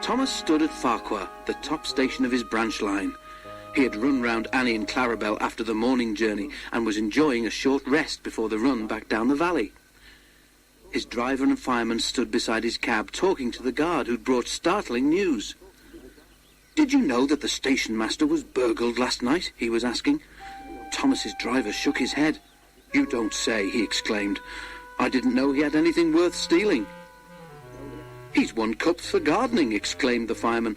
Thomas stood at Farquhar, the top station of his branch line. He had run round Annie and Clarabel after the morning journey and was enjoying a short rest before the run back down the valley. His driver and fireman stood beside his cab talking to the guard who'd brought startling news. "Did you know that the station master was burgled last night?" he was asking. Thomas's driver shook his head. "You don't say," he exclaimed. "I didn't know he had anything worth stealing." "He's won cups for gardening," exclaimed the fireman.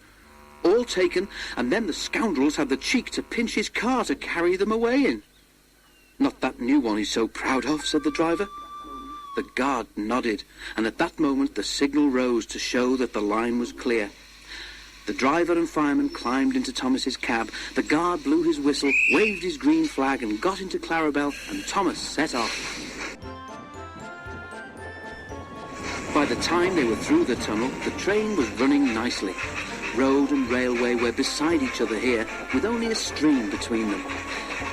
"All taken, and then the scoundrels had the cheek to pinch his car to carry them away in." "Not that new one he's so proud of," said the driver. The guard nodded, and at that moment the signal rose to show that the line was clear. The driver and fireman climbed into Thomas's cab. The guard blew his whistle, waved his green flag, and got into Clarabel, and Thomas set off. By the time they were through the tunnel, the train was running nicely. Road and railway were beside each other here, with only a stream between them.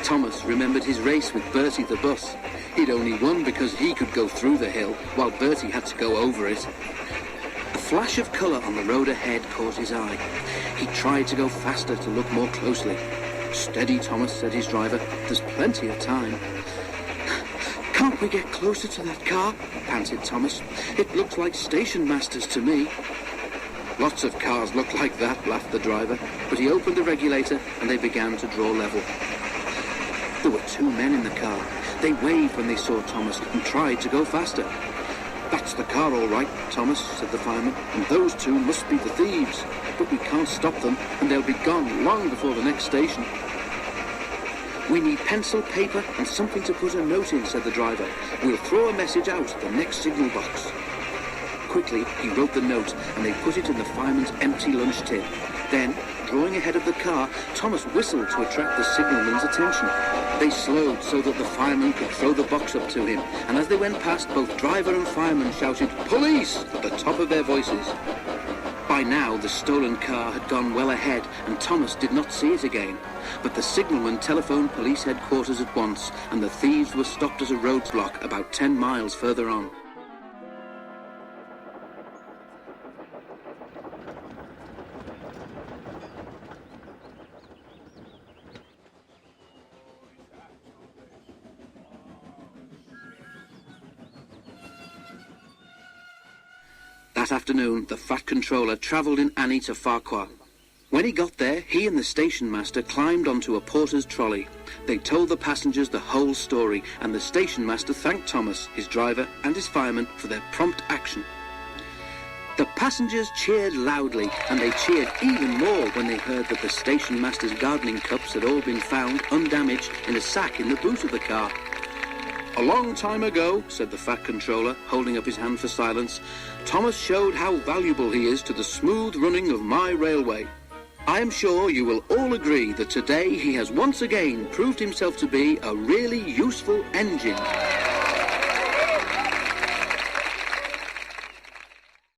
Thomas remembered his race with Bertie the bus. He'd only won because he could go through the hill, while Bertie had to go over it. A flash of colour on the road ahead caught his eye. He tried to go faster to look more closely. "Steady, Thomas," said his driver. "There's plenty of time." "Can't we get closer to that car?" panted Thomas. "It looks like station masters to me." "Lots of cars look like that," laughed the driver, but he opened the regulator and they began to draw level. There were two men in the car. They waved when they saw Thomas and tried to go faster. "That's the car all right, Thomas," said the fireman, "and those two must be the thieves. But we can't stop them, and they'll be gone long before the next station." "We need pencil, paper, and something to put a note in," said the driver. "We'll throw a message out at the next signal box." Quickly, he wrote the note, and they put it in the fireman's empty lunch tin. Then, drawing ahead of the car, Thomas whistled to attract the signalman's attention. They slowed so that the fireman could throw the box up to him, and as they went past, both driver and fireman shouted "Police!" at the top of their voices. By now, the stolen car had gone well ahead, and Thomas did not see it again. But the signalman telephoned police headquarters at once, and the thieves were stopped at a roadblock about 10 miles further on. That afternoon, the Fat Controller travelled in Annie to Farquhar. When he got there, he and the station master climbed onto a porter's trolley. They told the passengers the whole story, and the station master thanked Thomas, his driver, and his fireman for their prompt action. The passengers cheered loudly, and they cheered even more when they heard that the station master's gardening cups had all been found undamaged in a sack in the boot of the car. "A long time ago," said the Fat Controller, holding up his hand for silence, "Thomas showed how valuable he is to the smooth running of my railway. I am sure you will all agree that today he has once again proved himself to be a really useful engine."